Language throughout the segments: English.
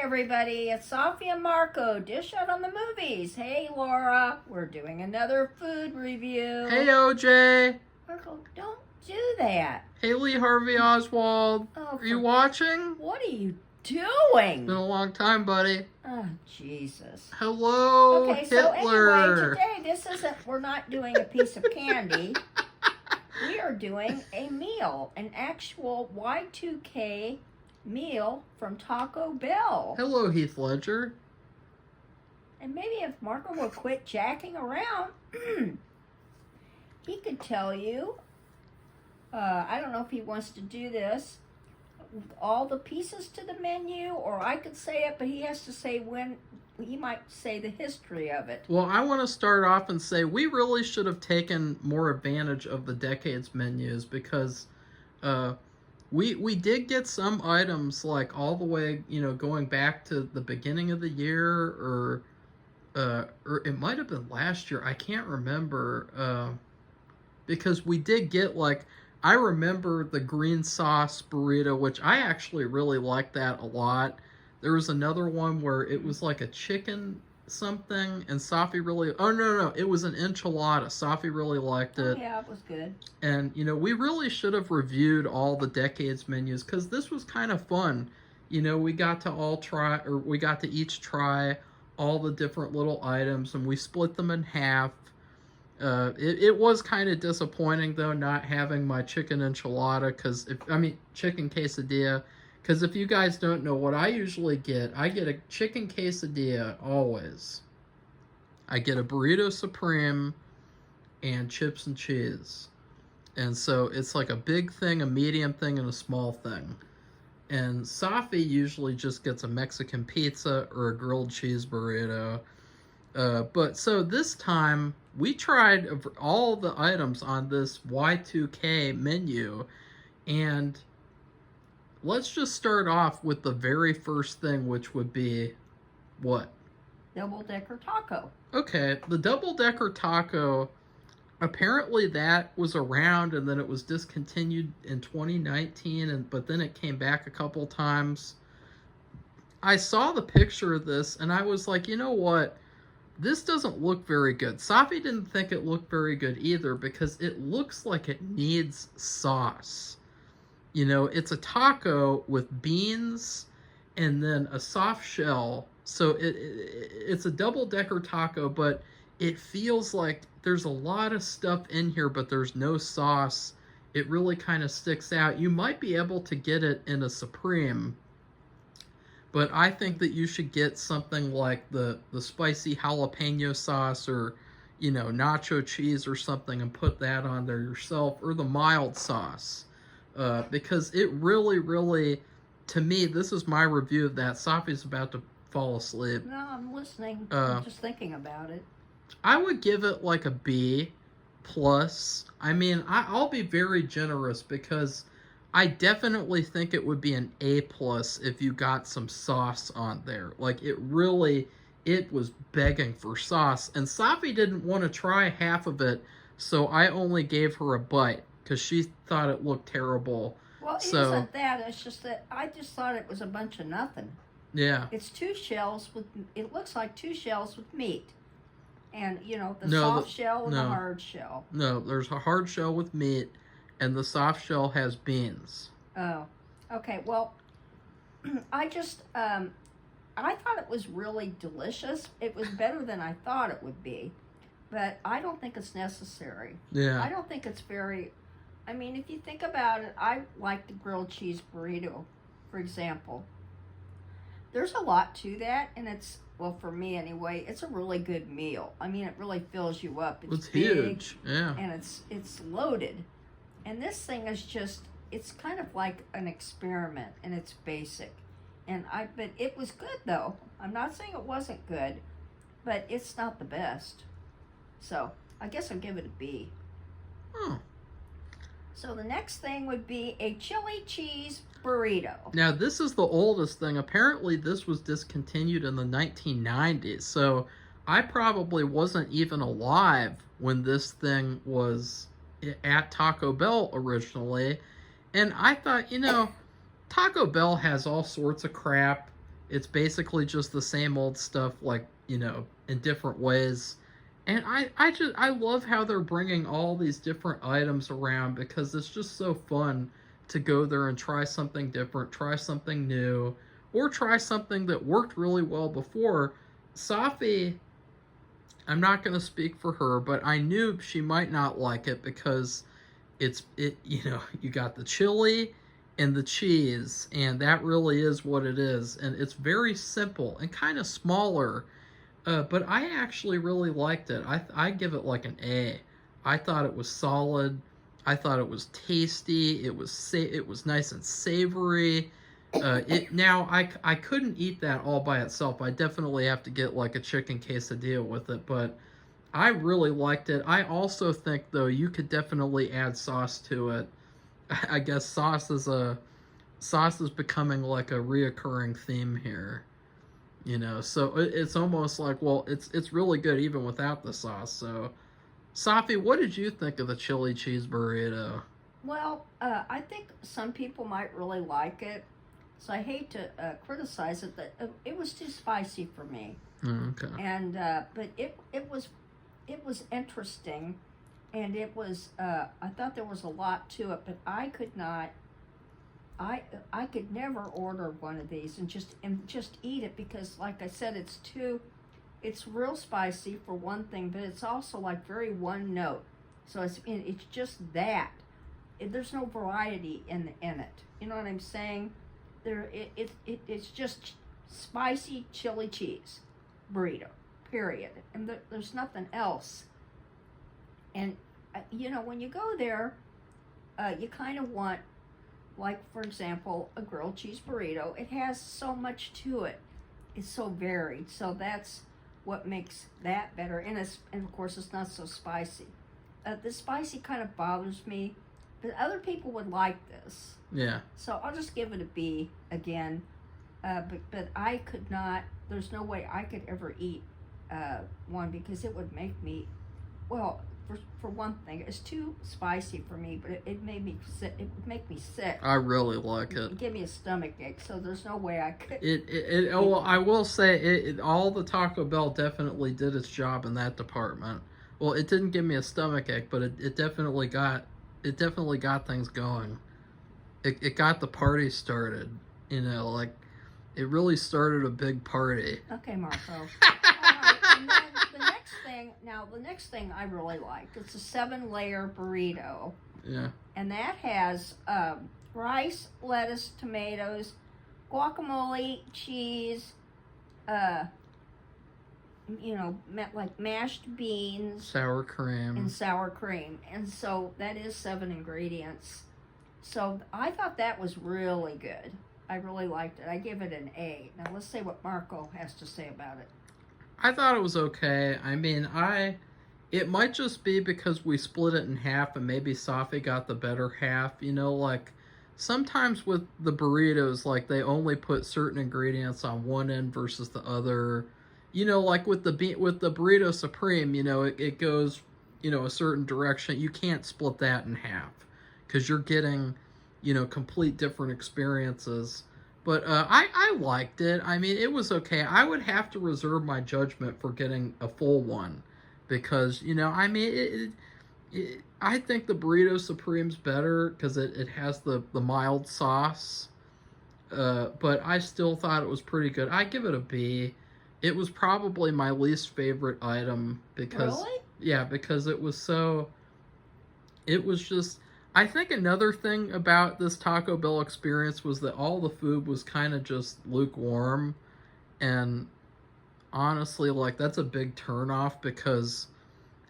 everybody, it's Safi and Marco, Dish Out on the Movies. Hey Laura, we're doing another food review. Hey OJ. Marco, don't do that. Hey Lee Harvey Oswald. Oh, are you watching? What are you doing? It's been a long time, buddy. Oh, Jesus. Hello, okay, Hitler. So anyway, today, we're not doing a piece of candy. We are doing a meal, an actual Y2K meal from Taco Bell. Hello, Heath Ledger. And maybe if Marco will quit jacking around, he could tell you, I don't know if he wants to do this, all the pieces to the menu, or I could say it, but he has to say when, he might say the history of it. Well, I want to start off and say we really should have taken more advantage of the decades menus because we did get some items like all the way, going back to the beginning of the year or it might have been last year. I can't remember because we did get I remember the green sauce burrito, which I actually really liked that a lot. There was another one where it was like a chicken something, and Safi really... Oh, no, it was an enchilada. Safi really liked it. Oh, yeah, it was good. And, we really should have reviewed all the decades menus, because this was kind of fun. We got to each try all the different little items, and we split them in half. It was kind of disappointing, though, not having my chicken enchilada, chicken quesadilla, because if you guys don't know what I usually get, I get a chicken quesadilla, always. I get a burrito supreme and chips and cheese. And so it's like a big thing, a medium thing, and a small thing. And Safi usually just gets a Mexican pizza or a grilled cheese burrito. But so this time, we tried all the items on this Y2K menu, and let's just start off with the very first thing, which would be what? Double-decker taco. Okay, the double-decker taco, apparently that was around and then it was discontinued in 2019, but then it came back a couple times. I saw the picture of this and I was like, you know what? This doesn't look very good. Safi didn't think it looked very good either because it looks like it needs sauce. It's a taco with beans and then a soft shell. So it's a double-decker taco, but it feels like there's a lot of stuff in here, but there's no sauce. It really kind of sticks out. You might be able to get it in a Supreme, but I think that you should get something like the spicy jalapeno sauce or, nacho cheese or something and put that on there yourself, or the mild sauce. Because it really, really, to me, this is my review of that. Safi's about to fall asleep. No, I'm listening. I'm just thinking about it. I would give it like a B+. I'll be very generous because I definitely think it would be an A+ if you got some sauce on there. It was begging for sauce. And Safi didn't want to try half of it, so I only gave her a bite because she thought it looked terrible. Well, it isn't that. It's just that I just thought it was a bunch of nothing. Yeah. It's it looks like 2 shells with meat. And, soft shell and the hard shell. No, there's a hard shell with meat, and the soft shell has beans. Oh, okay. Well, I thought it was really delicious. It was better than I thought it would be. But I don't think it's necessary. Yeah. I don't think it's very... if you think about it, I like the grilled cheese burrito, for example. There's a lot to that, and it's, well, for me anyway, it's a really good meal. It really fills you up. It's big, huge, yeah. And it's loaded. And this thing is just, it's kind of like an experiment, and it's basic. But it was good, though. I'm not saying it wasn't good, but it's not the best. So, I guess I'll give it a B. So the next thing would be a chili cheese burrito. Now, this is the oldest thing. Apparently, this was discontinued in the 1990s. So I probably wasn't even alive when this thing was at Taco Bell originally. And I thought, Taco Bell has all sorts of crap. It's basically just the same old stuff, like, in different ways. And I love how they're bringing all these different items around, because it's just so fun to go there and try something different, try something new, or try something that worked really well before. Safi, I'm not going to speak for her, but I knew she might not like it because you got the chili and the cheese, and that really is what it is, and it's very simple and kind of smaller, but I actually really liked it. I give it like an A. I thought it was solid. I thought it was tasty. It was nice and savory. I couldn't eat that all by itself. I definitely have to get like a chicken quesadilla with it, but I really liked it. I also think, though, you could definitely add sauce to it. I guess sauce is becoming like a reoccurring theme here. So it's almost like, well, it's really good even without the sauce. So, Safi, what did you think of the chili cheese burrito? Well, I think some people might really like it, so I hate to criticize it. That it was too spicy for me. Okay. And but it was interesting, and it was I thought there was a lot to it, but I could not. I could never order one of these and just eat it, because, like I said, it's real spicy for one thing, but it's also like very one note. So it's just that. There's no variety in it. You know what I'm saying? It's just spicy chili cheese burrito. Period. And there's nothing else. And when you go there, you kind of want, like, for example, a grilled cheese burrito. It has so much to it. It's so varied. So that's what makes that better. And of course, it's not so spicy. The spicy kind of bothers me, but other people would like this. Yeah. So I'll just give it a B again. But I could not. There's no way I could ever eat one, because it would make me, well, for one thing, it's too spicy for me, but it made me sick. It would make me sick. I really like it. It gave me a stomach ache, so there's no way I could. Well, I will say, all the Taco Bell definitely did its job in that department. Well, it didn't give me a stomach ache, but it definitely got things going. It got the party started. Like, it really started a big party. Okay, Marco. All right, and then the next thing I really liked, it's a 7-layer burrito. Yeah. And that has rice, lettuce, tomatoes, guacamole, cheese, like mashed beans, sour cream. And so that is 7 ingredients. So I thought that was really good. I really liked it. I give it an A. Now let's see what Marco has to say about it. I thought it was okay. I mean, it might just be because we split it in half and maybe Safi got the better half. Like, sometimes with the burritos, like, they only put certain ingredients on one end versus the other. Like with the burrito supreme, it goes, a certain direction. You can't split that in half, because you're getting, complete different experiences. But I liked it. I mean, it was okay. I would have to reserve my judgment for getting a full one, because, I mean, I think the Burrito Supreme's better because it has the mild sauce. But I still thought it was pretty good. I give it a B. It was probably my least favorite item because... Really? Yeah, because it was just... I think another thing about this Taco Bell experience was that all the food was kind of just lukewarm, and honestly, like, that's a big turnoff, because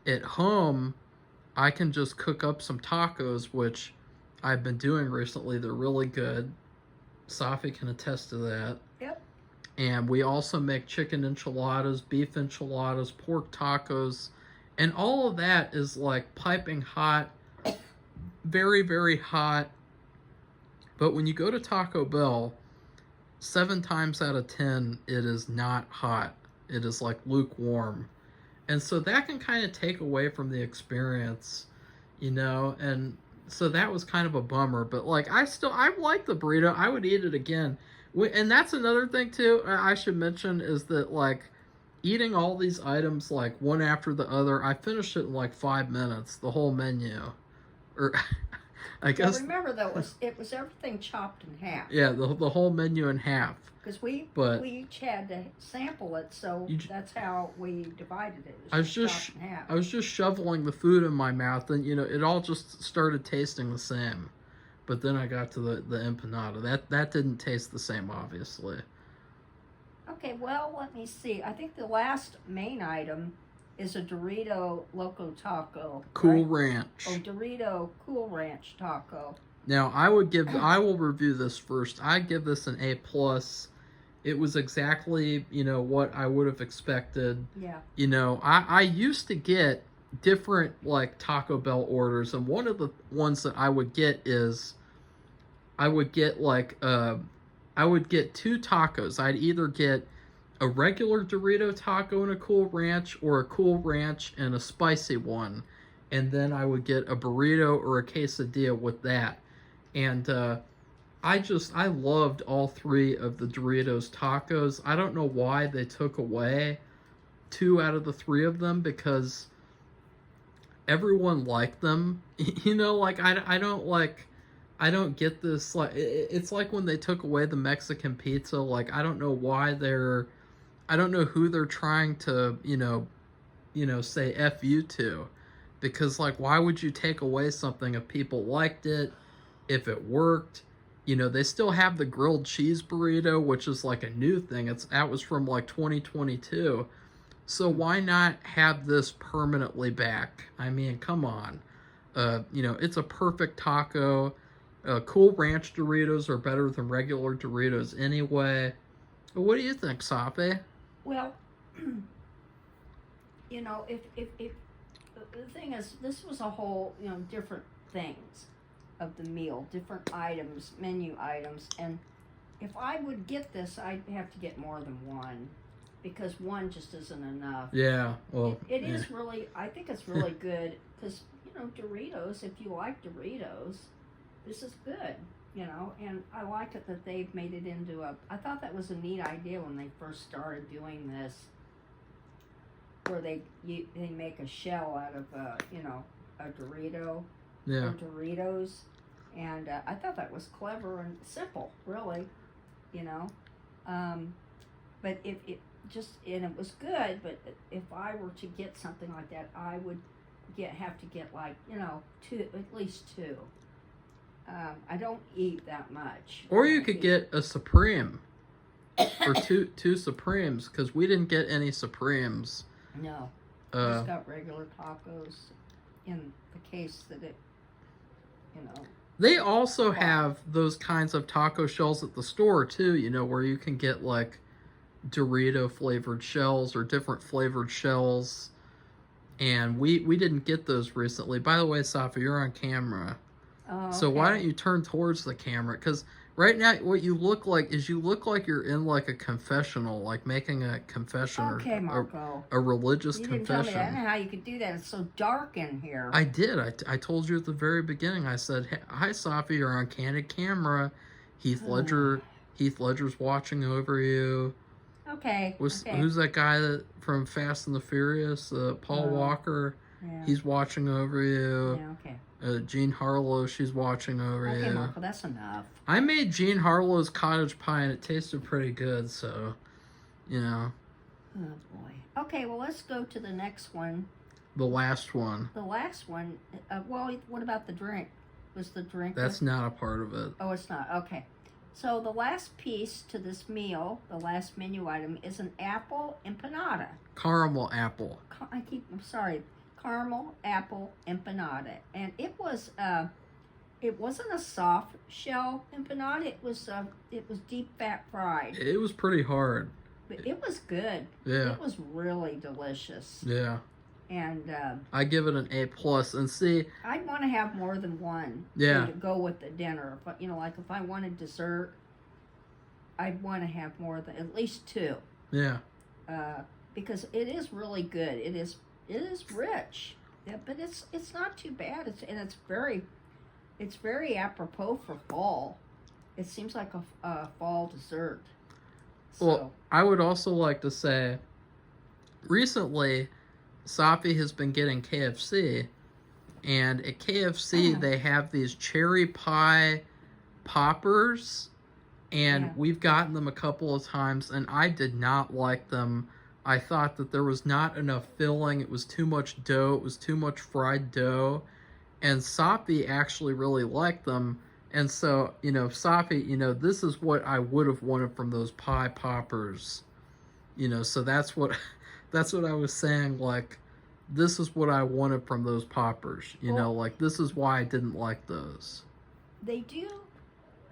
at home I can just cook up some tacos, which I've been doing recently. They're really good. Safi can attest to that. Yep. And we also make chicken enchiladas, beef enchiladas, pork tacos, and all of that is like piping hot. Very, very hot. But when you go to Taco Bell, 7 times out of 10, it is not hot. It is like lukewarm. And so that can kind of take away from the experience, and so that was kind of a bummer. But like, I like the burrito. I would eat it again. And that's another thing too. I should mention is that like eating all these items like one after the other. I finished it in like 5 minutes. The whole menu, or I Yeah, guess. remember though, it was everything chopped in half. Yeah, the whole menu in half. Because we each had to sample it, so that's how we divided it. I was just shoveling the food in my mouth, and it all just started tasting the same. But then I got to the empanada. That didn't taste the same, obviously. Okay, well, let me see. I think the last main item is a Dorito Loco Taco. Cool right? Ranch. Oh, Dorito Cool Ranch Taco. Now, I will review this first. I give this an A+. It was exactly, what I would have expected. Yeah. I used to get different, like, Taco Bell orders, and one of the ones that I would get is, I would get, I would get 2 tacos. I'd either get a regular Dorito taco and a Cool Ranch, or a Cool Ranch and a spicy one. And then I would get a burrito or a quesadilla with that. And I loved all 3 of the Doritos tacos. I don't know why they took away 2 out of the 3 of them, because everyone liked them. I don't get this. Like, it's like when they took away the Mexican pizza. Like, I don't know why I don't know who they're trying to, say F you to. Because, like, why would you take away something if people liked it, if it worked? They still have the grilled cheese burrito, which is, like, a new thing. That was from, like, 2022. So why not have this permanently back? I mean, come on. It's a perfect taco. Cool Ranch Doritos are better than regular Doritos anyway. What do you think, Safi? Well, if the thing is, this was a whole, different things of the meal, different items, menu items, and if I would get this, I'd have to get more than one, because one just isn't enough. Yeah, well, it is really, I think it's really good, because, Doritos, if you like Doritos, this is good, and I like it that they've made it into I thought that was a neat idea when they first started doing this, where they make a shell out of a Dorito, yeah, or Doritos, and I thought that was clever and simple, really, but if it just, and it was good, but if I were to get something like that, I would have to get like 2, at least 2. I don't eat that much. Or you could get a Supreme, or two Supremes, because we didn't get any Supremes. No, just got regular tacos in the case that it, They also have those kinds of taco shells at the store too, where you can get like Dorito flavored shells or different flavored shells. And we didn't get those recently. By the way, Safi, you're on camera. Oh, so why don't you turn towards the camera? Because right now, what you look like is you're in like a confessional, like making a confession, okay, Marco. a religious you confession. Didn't tell me that. I don't know how you could do that. It's so dark in here. I did. I told you at the very beginning. I said, hey, "Hi, Safi, you're on candid camera. Heath Ledger's watching over you." Okay. Who's that guy from Fast and the Furious? Paul Walker. Yeah. He's watching over you. Yeah. Okay. Jean Harlow, she's watching over you. Okay, Marco, that's enough. I made Jean Harlow's cottage pie and it tasted pretty good, so, Oh, boy. Okay, well, let's go to the next one. The last one. The last one, well, what about the drink? Was the drink? That's not a part of it. Oh, it's not. Okay. So the last piece to this meal, the last menu item, is an apple empanada. Caramel apple. I'm sorry. Caramel apple empanada, and it wasn't a soft shell empanada. It was deep fat fried. It was pretty hard, but it was good. Yeah, it was really delicious. Yeah, and I give it an A+. And see, I'd want to have more than one. Yeah, to go with the dinner. But like if I wanted dessert, I'd want to have more than at least 2. Yeah, because it is really good. It is rich, yeah, but it's not too bad. It's very apropos for fall. It seems like a fall dessert. Well, I would also like to say, recently, Safi has been getting KFC, and at KFC they have these cherry pie poppers, and we've gotten them a couple of times, and I did not like them. I thought that there was not enough filling. It was too much dough. It was too much fried dough. And Safi actually really liked them. And so, Safi, this is what I would have wanted from those pie poppers. So that's what I was saying, like, this is what I wanted from those poppers. Like, this is why I didn't like those. They do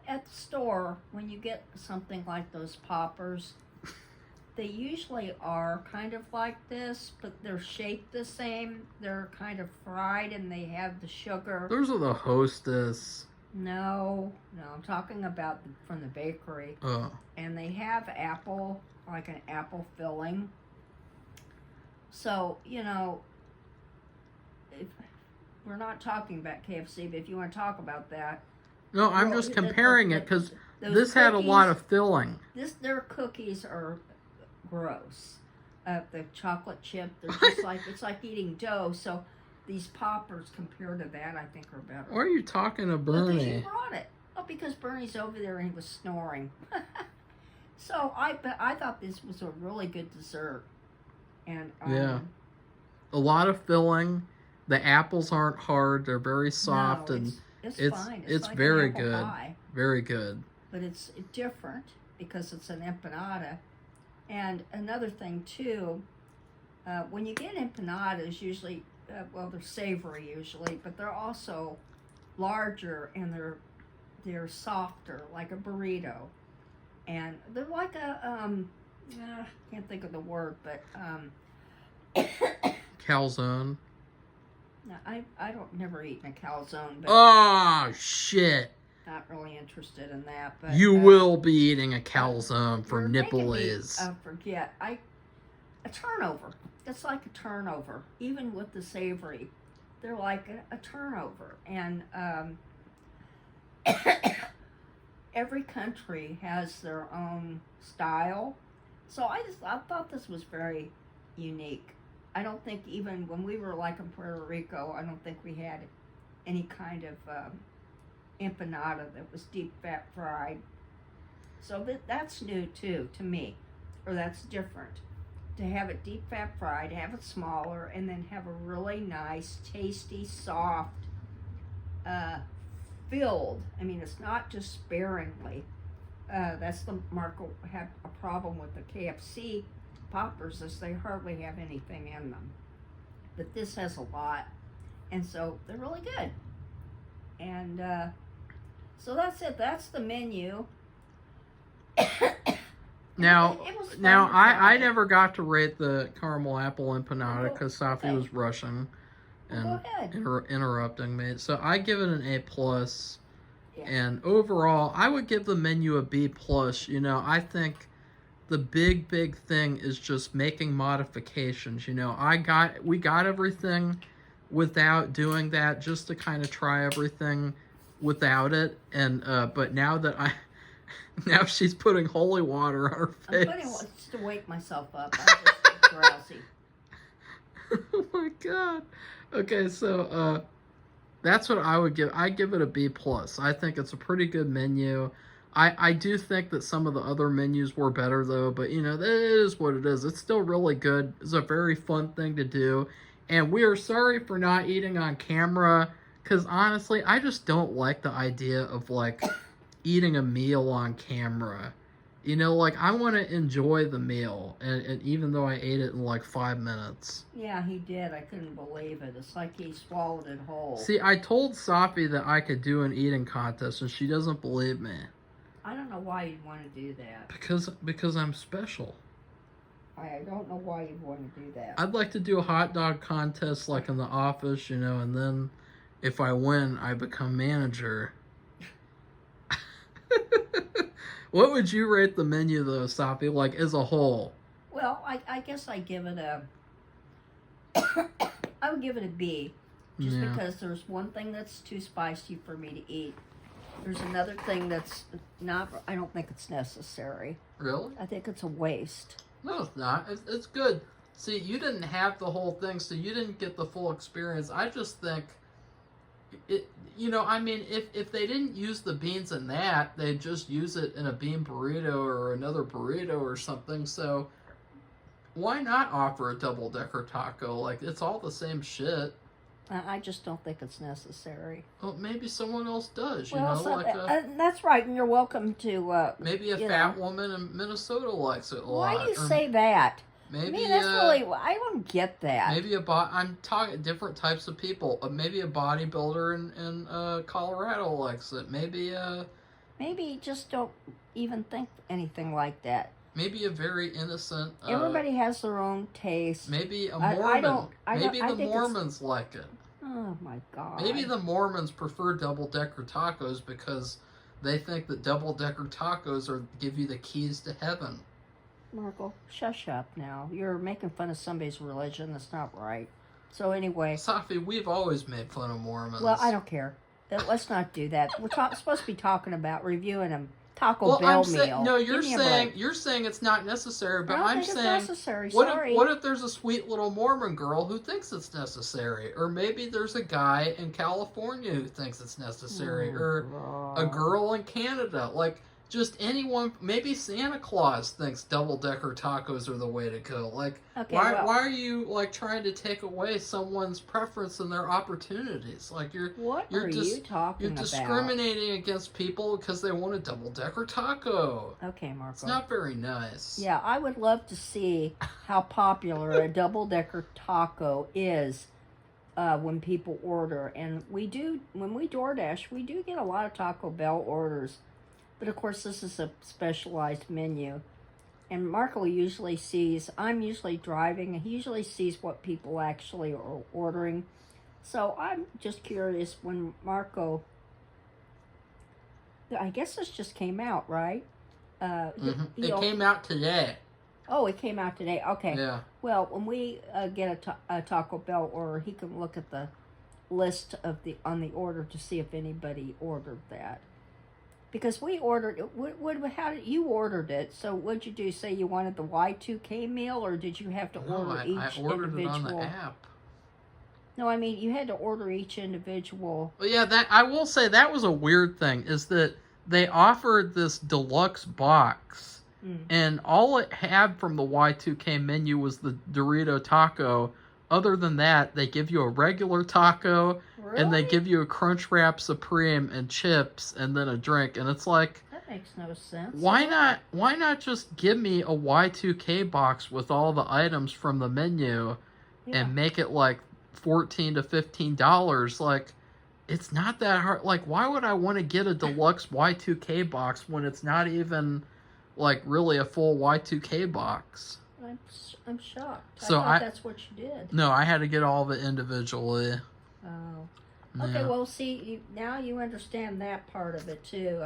at the store, when you get something like those poppers, they usually are kind of like this, but they're shaped the same. They're kind of fried and they have the sugar. Those are the Hostess. No, I'm talking about from the bakery. And they have apple, like an apple filling. So, if, we're not talking about KFC, but if you want to talk about that. No, I'm just comparing it because this had a lot of filling. Their cookies are gross. The chocolate chip, they're just like, it's like eating dough. So these poppers compared to that, I think, are better. Why are you talking to Bernie? Because you brought it. Oh, because Bernie's over there and he was snoring. So I thought this was a really good dessert. And yeah, a lot of filling. The apples aren't hard; they're very soft, and it's fine. It's like very an apple good, pie, very good. But it's different because it's an empanada. And another thing too, when you get empanadas, usually, they're savory usually, but they're also larger and they're softer, like a burrito, and they're like a can't think of the word, but calzone. No, I don't never eaten a calzone. But oh shit! Not really interested in that. But you will be eating a calzone for Nipples. Forget a turnover. It's like a turnover, even with the savory. They're like a turnover, and every country has their own style. So I thought this was very unique. I don't think even when we were like in Puerto Rico, I don't think we had any kind of empanada that was deep fat fried. So that's new too to me, or that's different. To have it deep fat fried, have it smaller, and then have a really nice, tasty, soft, filled. I mean, it's not just sparingly. That's the Marco had a problem with the KFC poppers, is they hardly have anything in them. But this has a lot, and so they're really good. And so that's it. That's the menu. Now, I never got to rate the caramel apple empanada because Safi was rushing and interrupting me. So I give it an A+. Yeah. And overall, I would give the menu a B+. I think the big thing is just making modifications. We got everything without doing that, just to kind of try everything without it. And but now now she's putting holy water on her face. I'm putting just to wake myself up. I'm just drowsy. Oh my god. Okay, so that's what I would give. I give it a B+. I think it's a pretty good menu. I do think that some of the other menus were better though, but that is what it is. It's still really good. It's a very fun thing to do. And we are sorry for not eating on camera, because honestly, I just don't like the idea of like eating a meal on camera. I want to enjoy the meal, and even though I ate it in like 5 minutes. Yeah, he did. I couldn't believe it. It's like he swallowed it whole. See, I told Safi that I could do an eating contest, and she doesn't believe me. I don't know why you'd want to do that. Because I'm special. I don't know why you'd want to do that. I'd like to do a hot dog contest like in the office, and then if I win, I become manager. What would you rate the menu though, Safi, like as a whole? Well, I guess I give it a I would give it a B. Just because there's one thing that's too spicy for me to eat. There's another thing that's not, I don't think it's necessary. Really? I think it's a waste. No, it's not. It's good. See, you didn't have the whole thing, so you didn't get the full experience. I just think it. You know, I mean, if they didn't use the beans in that, they'd just use it in a bean burrito or another burrito or something. So why not offer a double decker taco? Like, it's all the same shit. I just don't think it's necessary. Well, maybe someone else does. You Well, know, so, like that's right, and you're welcome to. maybe a fat woman in Minnesota likes it a lot. Why do you say that? Maybe, I mean, that's really, I don't get that. Maybe I'm talking different types of people. Maybe a bodybuilder in Colorado likes it. Maybe just don't even think anything like that. Maybe a very innocent. Everybody has their own taste. Maybe a Mormon. Maybe the think Mormons like it. Oh my God. Maybe the Mormons prefer double decker tacos because they think that double decker tacos give you the keys to heaven. Marco, shush up now. You're making fun of somebody's religion. That's not right. So anyway. Safi, we've always made fun of Mormons. Well, I don't care. Let's not do that. We're supposed to be talking about reviewing a Taco Bell meal. No, you're saying it's not necessary, but I'm saying it's necessary. What if there's a sweet little Mormon girl who thinks it's necessary, or maybe there's a guy in California who thinks it's necessary, or a girl in Canada, like. Just anyone, maybe Santa Claus thinks double-decker tacos are the way to go. Like, why are you, like, trying to take away someone's preference and their opportunities? Like, you're discriminating against people because they want a double-decker taco. Okay, Marco. It's not very nice. Yeah, I would love to see how popular a double-decker taco is when people order. And when we DoorDash, we do get a lot of Taco Bell orders. But of course, this is a specialized menu. And Marco usually sees, I'm usually driving, and he usually sees what people actually are ordering. So I'm just curious when Marco, I guess this just came out, right? It came out today. Oh, it came out today. Okay. Yeah. Well, when we get a Taco Bell order, he can look at the list on the order to see if anybody ordered that. Because we ordered it, how did you ordered it? So what'd you do? Say you wanted the Y2K meal, or did you have to order each individual? I ordered it on the app. No, I mean you had to order each individual. Well, yeah, that I will say that was a weird thing. Is that they offered this deluxe box, and all it had from the Y2K menu was the Dorito taco. Other than that, they give you a regular taco, and they give you a Crunchwrap Supreme and chips, and then a drink. And it's like, that makes no sense. Why not just give me a Y2K box with all the items from the menu, and make it like $14 to $15? Like, it's not that hard. Like, why would I want to get a deluxe Y2K box when it's not even like really a full Y2K box? I'm shocked. So I thought that's what you did. No, I had to get all of it individually. Oh. Okay, well, see, now you understand that part of it, too,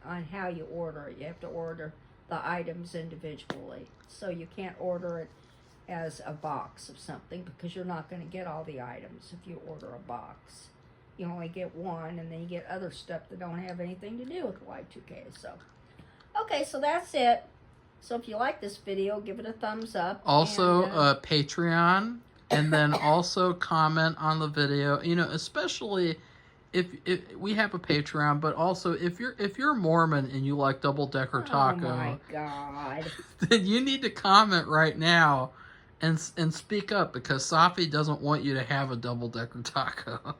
on how you order it. You have to order the items individually. So you can't order it as a box of something because you're not going to get all the items if you order a box. You only get one, and then you get other stuff that don't have anything to do with Y2K. So, okay, so that's it. So if you like this video, give it a thumbs up. Also, Patreon, and then also comment on the video. You know, especially if we have a Patreon, but also if you're Mormon and you like double decker taco, oh my God, then you need to comment right now and speak up because Safi doesn't want you to have a double decker taco.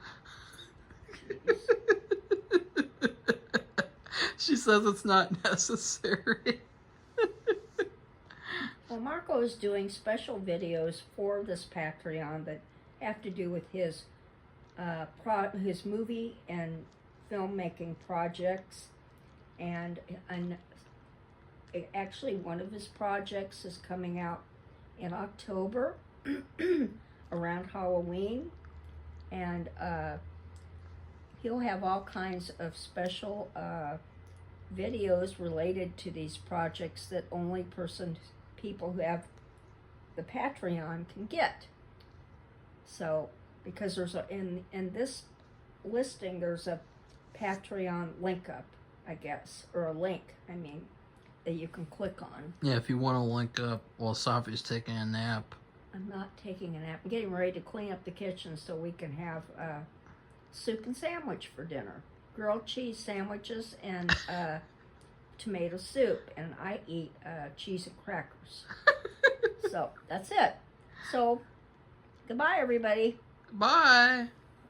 She says it's not necessary. Well, Marco is doing special videos for this Patreon that have to do with his movie and filmmaking projects, and actually one of his projects is coming out in October around Halloween, and he'll have all kinds of special videos related to these projects that only people who have the Patreon can get. So, because there's in this listing, there's a Patreon link up, I guess, or a link, that you can click on. Yeah, if you want to link up while Safi's taking a nap. I'm not taking a nap. I'm getting ready to clean up the kitchen so we can have soup and sandwich for dinner. Grilled cheese sandwiches and tomato soup. And I eat cheese and crackers. So, that's it. So, goodbye, everybody. Bye.